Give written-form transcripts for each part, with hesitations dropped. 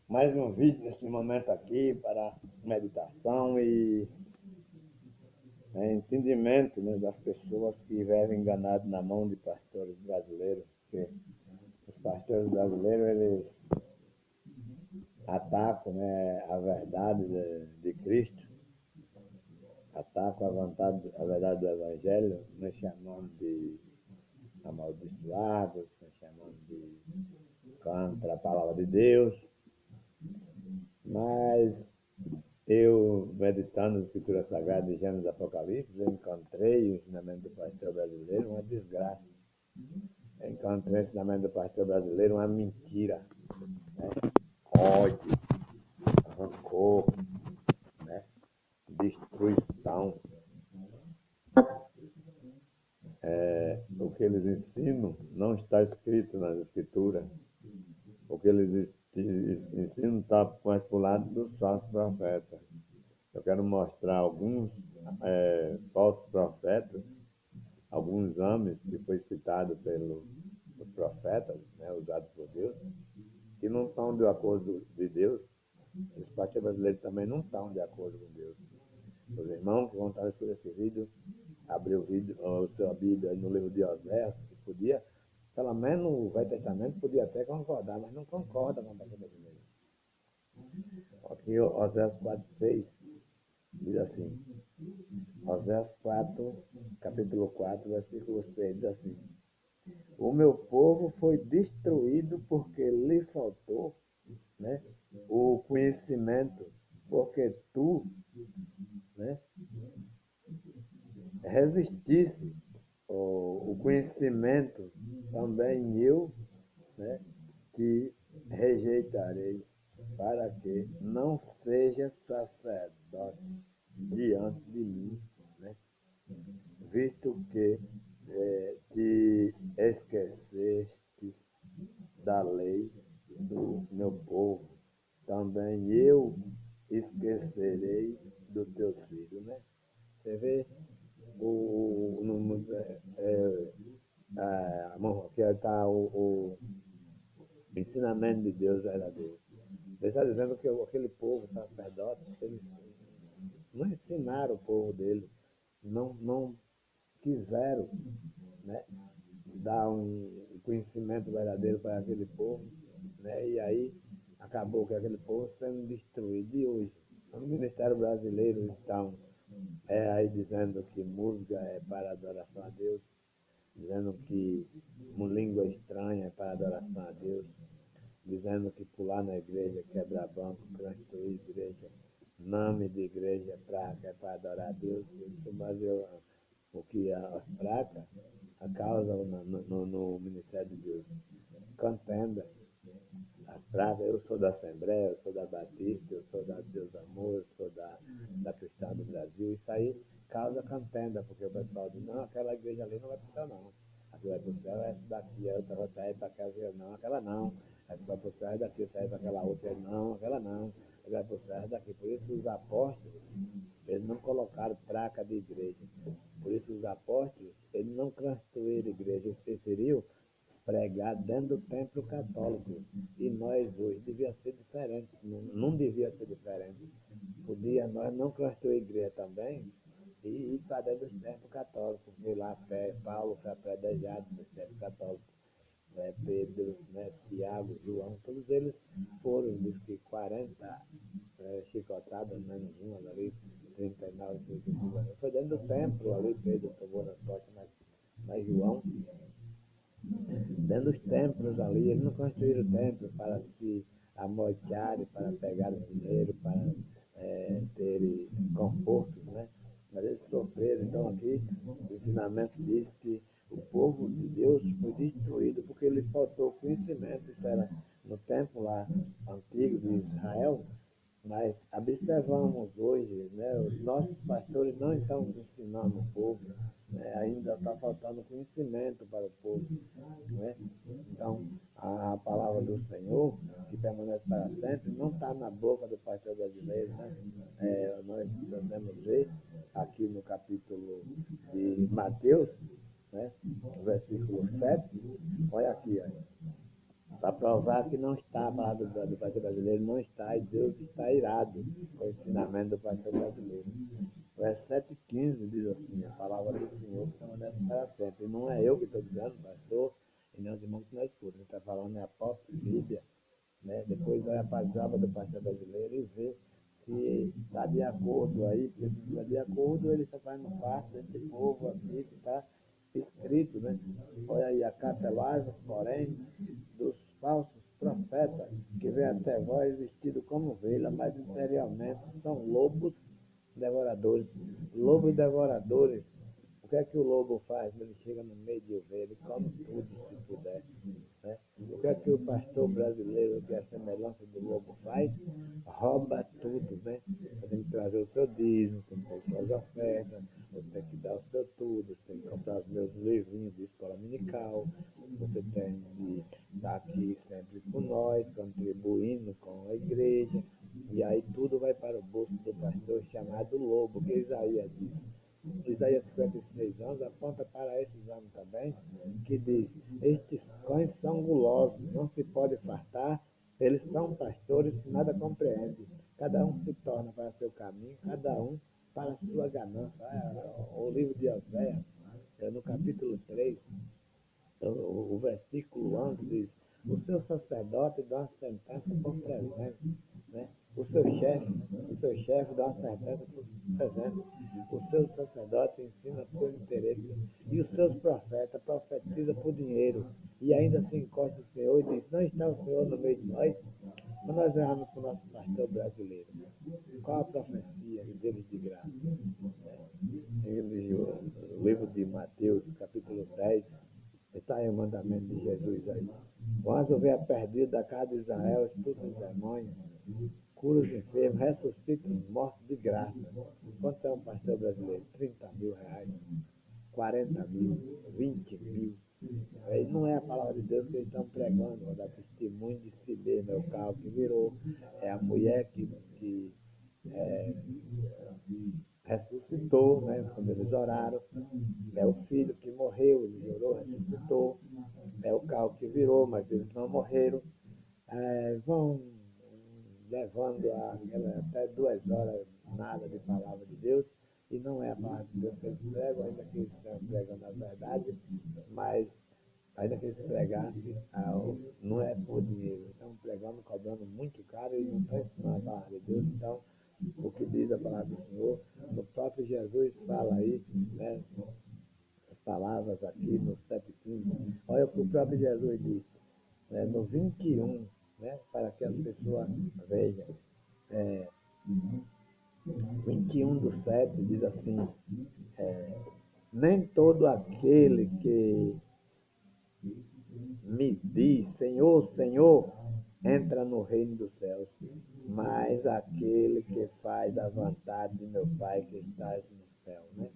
Mais um vídeo nesse momento aqui para meditação e entendimento, né, das pessoas que vivem enganadas na mão de pastores brasileiros, porque os pastores brasileiros eles atacam, né, a verdade de Cristo, atacam a verdade do Evangelho, nos chamando de amaldiçoados, nos chamando de contra a palavra de Deus. Mas eu, meditando na Escritura Sagrada de Gênesis e Apocalipse, eu encontrei o ensinamento do pastor brasileiro uma desgraça. Eu encontrei o ensinamento do pastor brasileiro uma mentira, né? Ódio, rancor, né? Destruição. O que eles ensinam não está escrito nas Escrituras. O que eles ensinam está mais para o lado dos falsos profetas. Eu quero mostrar alguns falsos profetas, alguns homens que foi citado pelos profetas, né, usados por Deus, que não estão de acordo de Deus. Os pastores brasileiros também não estão de acordo com Deus. Os irmãos que vão estar por esse vídeo, abrir o vídeo, a sua Bíblia no livro de Oséias, que podia, pelo menos no Velho Testamento, podia até concordar, mas não concorda com o pastor brasileiro. Aqui, Oséias 4:6 diz assim, Oséias 4, capítulo 4, versículo 6, diz assim: o meu povo foi destruído porque lhe faltou, né, o conhecimento, porque tu, né, resistisse o conhecimento, também eu, né, te rejeitarei, para que não seja sacerdote diante de mim, né, visto que te esqueceste da lei do meu povo, também eu esquecerei do teu filho, né? Você vê que está o ensinamento de Deus verdadeiro. Ele está dizendo que aquele povo sacerdote, eles não ensinaram o povo dele, não quiseram, né, dar um conhecimento verdadeiro para aquele povo, né, e aí acabou que aquele povo sendo destruído. E hoje, no Ministério Brasileiro, então, aí dizendo que música é para adoração a Deus, dizendo que uma língua estranha é para adoração a Deus, dizendo que pular na igreja, quebrar banco, construir igreja, nome de igreja, placa é para adorar a Deus. Isso baseou o que as placas, a causa no Ministério de Deus. Contenda. As placas, eu sou da Assembleia, eu sou da Batista, eu sou da Deus Amor, eu sou da Cristã do Brasil. Isso aí causa contenda, porque o pessoal diz, não, aquela igreja ali não vai para o céu, não. A que vai para o céu é essa daqui, a outra vai sair para aquela, não, aquela não. A que vai para o céu é daqui, sair para aquela outra, não, aquela não. A que vai para o céu é daqui. Por isso os apóstolos, eles não colocaram placa de igreja. Por isso os apóstolos, eles não construíram igreja, eles preferiram pregar dentro do templo católico. E nós hoje devia ser diferente, não devia ser diferente. Podia nós não construir igreja também e ir para dentro dos templos católicos, porque lá Paulo foi apedrejado nos templos católicos. Pedro, né, Tiago, João, todos eles foram, diz que 40 chicotadas, menos uma ali, 39, 35 anos. Foi dentro do templo ali, Pedro tomou nas costas, mas João, dentro dos templos ali, eles não construíram templos para se amoltearem, para pegar dinheiro, para ter conforto, né? Mas eles sofreram. Então aqui o ensinamento diz que o povo de Deus foi destruído porque lhe faltou conhecimento. Isso era no tempo lá antigo de Israel, mas observamos hoje, né, os nossos pastores não estão ensinando o povo, né, ainda está faltando conhecimento para o povo. Né? Então, a palavra do Senhor, que permanece para sempre, não está na boca do pastor brasileiro. Né? Nós podemos ver aqui no capítulo de Mateus, né, versículo 7, olha aqui, olha. para provar que não está, a palavra do pastor brasileiro não está, e Deus está irado com o ensinamento do pastor brasileiro. Verso 7,15 diz assim: a palavra do Senhor permanece para sempre. E não é eu que estou dizendo, pastor, e não os irmãos que não escutam. Ele está falando é a própria Bíblia. Né? Depois vai a palavra do pastor brasileiro e vê se está de acordo aí, porque se não está de acordo, ele está fazendo parte desse povo aqui que está escrito, né? Olha aí, a catelagem, porém, dos falsos profetas, que vem até vós vestido como ovelha, mas interiormente são lobos devoradores. Lobos devoradores. O que é que o lobo faz? Ele chega no meio de ovelha, ele come tudo se puder. Né? O que é que o pastor brasileiro, que é a semelhança do lobo, faz? Rouba tudo, né? Você tem que trazer o seu dízimo, tem que ter suas ofertas, você tem que dar o seu tudo, você tem que comprar os meus livrinhos de escola dominical, você tem que estar aqui sempre com nós, contribuindo com a igreja, e aí tudo vai para o bolso do pastor chamado lobo, que Isaías diz. Isaías 56 anos aponta para esses anos também, que diz: estes cães são gulosos, não se pode fartar, eles são pastores que nada compreendem. Cada um se torna para seu caminho, cada um para a sua ganância. O livro de Oséias, no capítulo 3, o versículo 11 diz: o seu sacerdote dá uma sentença por presente, né? O seu chefe dá uma sentença por presente. O seu sacerdote ensina por interesse. E os seus profetas profetizam por dinheiro. E ainda se encosta o Senhor e diz: não está o Senhor no meio de nós? Quando nós erramos para o nosso pastor brasileiro, qual a profecia deles de graça? O livro de Mateus, capítulo 10, está aí o mandamento de Jesus aí. Quando houver perdido da casa de Israel, expulsa os demônios, cura os enfermos, ressuscita os mortos de graça. Quanto é um pastor brasileiro? 30 mil reais, 40 mil, 20 mil. Aí não é a palavra de Deus que eles estão pregando, vou dar testemunho de se ver meu carro que virou. É a mulher que ressuscitou, né, quando eles oraram. É o filho que morreu, ele orou, ressuscitou. É o carro que virou, mas eles não morreram. Vão levando até 2 horas nada de palavra de Deus, e não é a palavra de Deus que eles pregam, ainda que eles estão pregando a verdade, mas ainda que eles pregassem, não é por dinheiro. Estão pregando, cobrando muito caro e não estão ensinando a palavra de Deus. Então, o que diz a palavra do Senhor, no próprio Jesus fala aí, né, as palavras aqui no 7,15. Olha o que o próprio Jesus disse, né, no 21, né, para que as pessoas vejam. 21:7 diz assim: nem todo aquele que me diz Senhor, Senhor, entra no reino dos céus, mas aquele que faz a vontade de meu Pai que está no céu, né?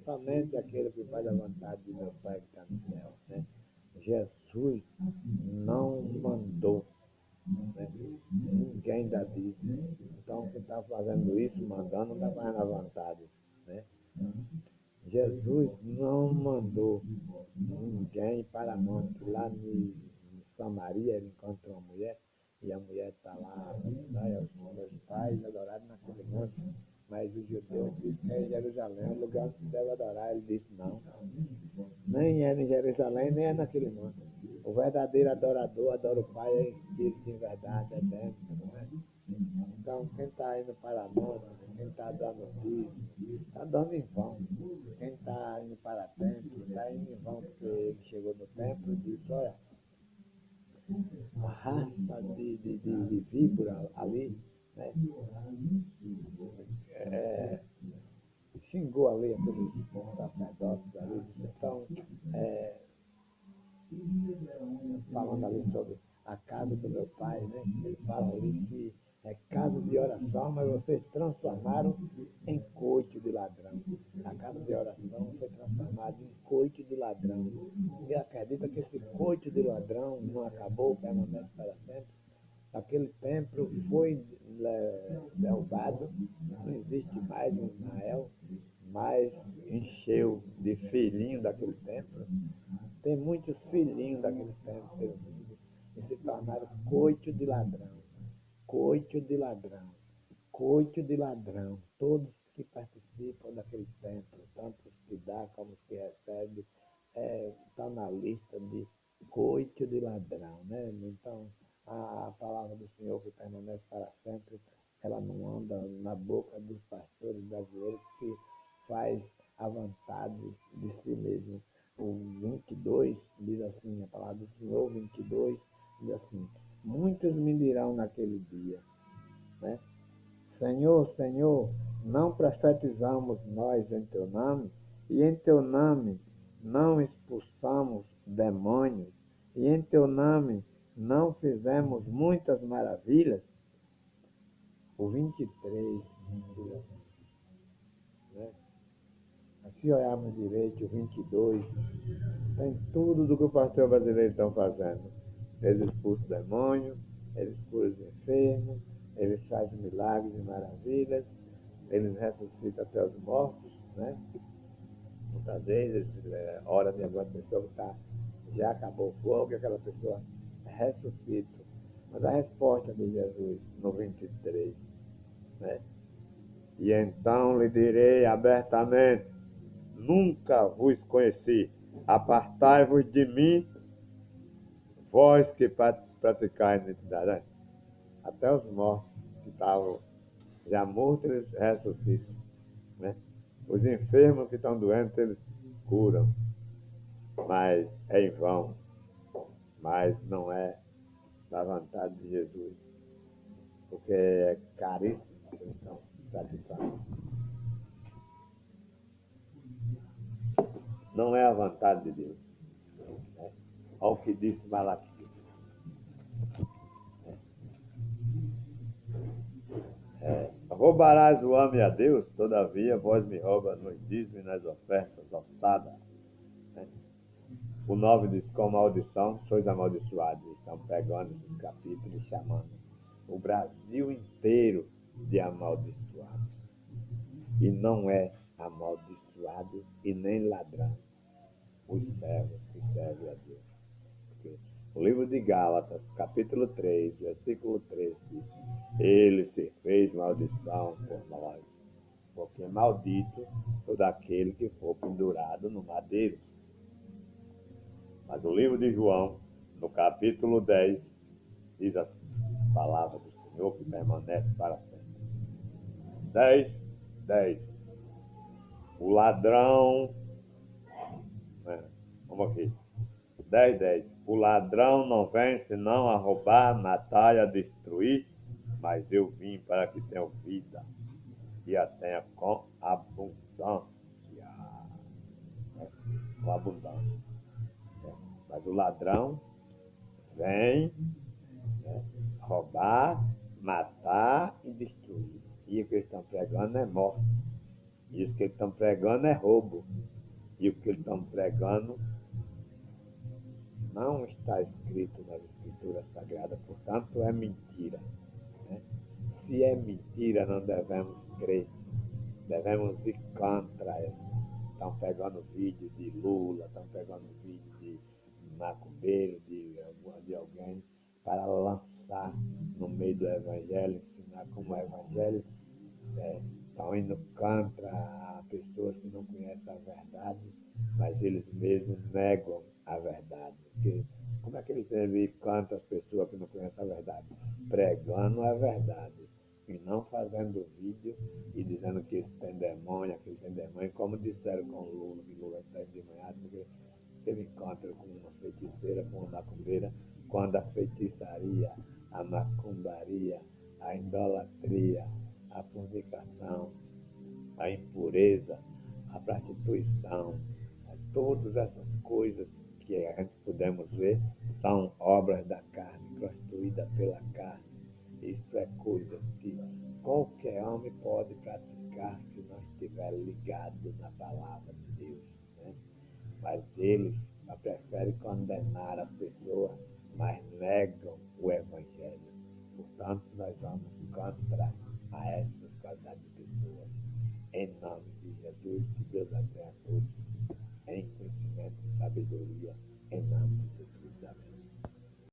Somente aquele que faz a vontade de meu Pai que está no céu, né? Jesus não mandou, né, ninguém da Bíblia. Então, quem está fazendo isso, mandando, não está fazendo a vontade, né? Jesus não mandou ninguém para monte. Lá em Samaria ele encontrou uma mulher, e a mulher está lá, os meus pais adoraram naquele monte, mas os judeus dizem que é em Jerusalém, o lugar onde se deve adorar. Ele disse: não, nem é em Jerusalém, nem é naquele monte. O verdadeiro adorador adora o Pai em espírito, em verdade, é dentro, não é? Então, quem está indo para a monte, quem está dando dízimo, está dando em vão. Quem está indo para o templo, está indo em vão, porque ele chegou no templo e disse: olha, a raça de víbora ali, né, xingou ali aqueles sacerdotes ali. Então, falando ali sobre a casa do meu pai, né? Ele fala ali que é casa de oração, mas vocês transformaram em coito de ladrão. A casa de oração foi transformada em coito de ladrão. E acredita que esse coito de ladrão não acabou, permanece para sempre? Aquele templo foi derrubado, não existe mais em Israel, mas encheu de filhinho daquele templo. Tem muitos filhinhos daquele templo pelo mundo. Esse chamaram coito de ladrão, coito de ladrão, coito de ladrão. Todos que participam daquele templo, tanto os que dá como os que recebem, está na lista de coito de ladrão, né? Então, a palavra do Senhor que permanece para sempre, ela não anda na boca dos pastores brasileiros que faz a vontade de si mesmo. O 22 diz assim, a palavra do Senhor 22 diz assim: muitos me dirão naquele dia, né? Senhor, Senhor, não profetizamos nós em teu nome, e em teu nome não expulsamos demônios, e em teu nome não fizemos muitas maravilhas? O 23, né? Se olharmos direito, o 22, tem tudo do que o pastor brasileiro está fazendo. Eles expulsam demônios, eles curam os enfermos, eles fazem milagres e maravilhas, eles ressuscitam até os mortos, né? Muitas vezes, hora de alguma pessoa que já acabou o fogo, e aquela pessoa ressuscita. Mas a resposta de Jesus no 23, né? E então lhe direi abertamente: nunca vos conheci. Apartai-vos de mim, vós que praticais iniquidade. Né? Até os mortos que estavam já mortos, eles ressuscitam. Né? Os enfermos que estão doentes, eles curam. Mas é em vão. Mas não é da vontade de Jesus. Porque é caríssimo que eles estão praticando. Não é a vontade de Deus. Né? Olha o que disse Malaquias. Roubarás o homem a Deus, todavia vós me roubas nos dízimos e nas ofertas alçadas. Né? O 9 diz: com maldição sois amaldiçoados. Estão pegando esses capítulos e chamando o Brasil inteiro de amaldiçoado. E não é amaldiçoado e nem ladrão os servos que servem a Deus. Porque o livro de Gálatas, capítulo 3, versículo 13, diz: ele se fez maldição por nós, porque maldito todo aquele que for pendurado no madeiro. Mas o livro de João, no capítulo 10, diz assim, a palavra do Senhor que permanece para sempre. 10, 10. O ladrão, vamos aqui, 10, 10. O ladrão não vem senão a roubar, matar e a destruir, mas eu vim para que tenham vida e a tenha com abundância. Com abundância. Mas o ladrão vem, né, roubar, matar e destruir. E o que eles estão pregando é morte. E o que eles estão pregando é roubo. E o que eles estão pregando não está escrito nas Escrituras Sagradas, portanto é mentira. Né? Se é mentira, não devemos crer. Devemos ir contra isso. Estão pegando vídeo de Lula, estão pegando vídeo de macumbeiro, de alguém, para lançar no meio do Evangelho, ensinar como o Evangelho. Estão indo contra pessoas que não conhecem a verdade, mas eles mesmos negam a verdade. Porque como é que eles devem ir contra as pessoas que não conhecem a verdade? Pregando a verdade e não fazendo vídeo e dizendo que isso tem demônio, aquilo tem demônio, como disseram com Lula, que Lula está endemoniado, porque ele encontra com uma feiticeira, com uma macumbeira, quando a feitiçaria, a macumbaria, a idolatria, a fornicação, a impureza, a prostituição, todas essas coisas que a gente podemos ver são obras da carne, construídas pela carne. Isso é coisa que qualquer homem pode praticar se não estiver ligado na palavra de Deus. Né? Mas eles preferem condenar a pessoa, mas negam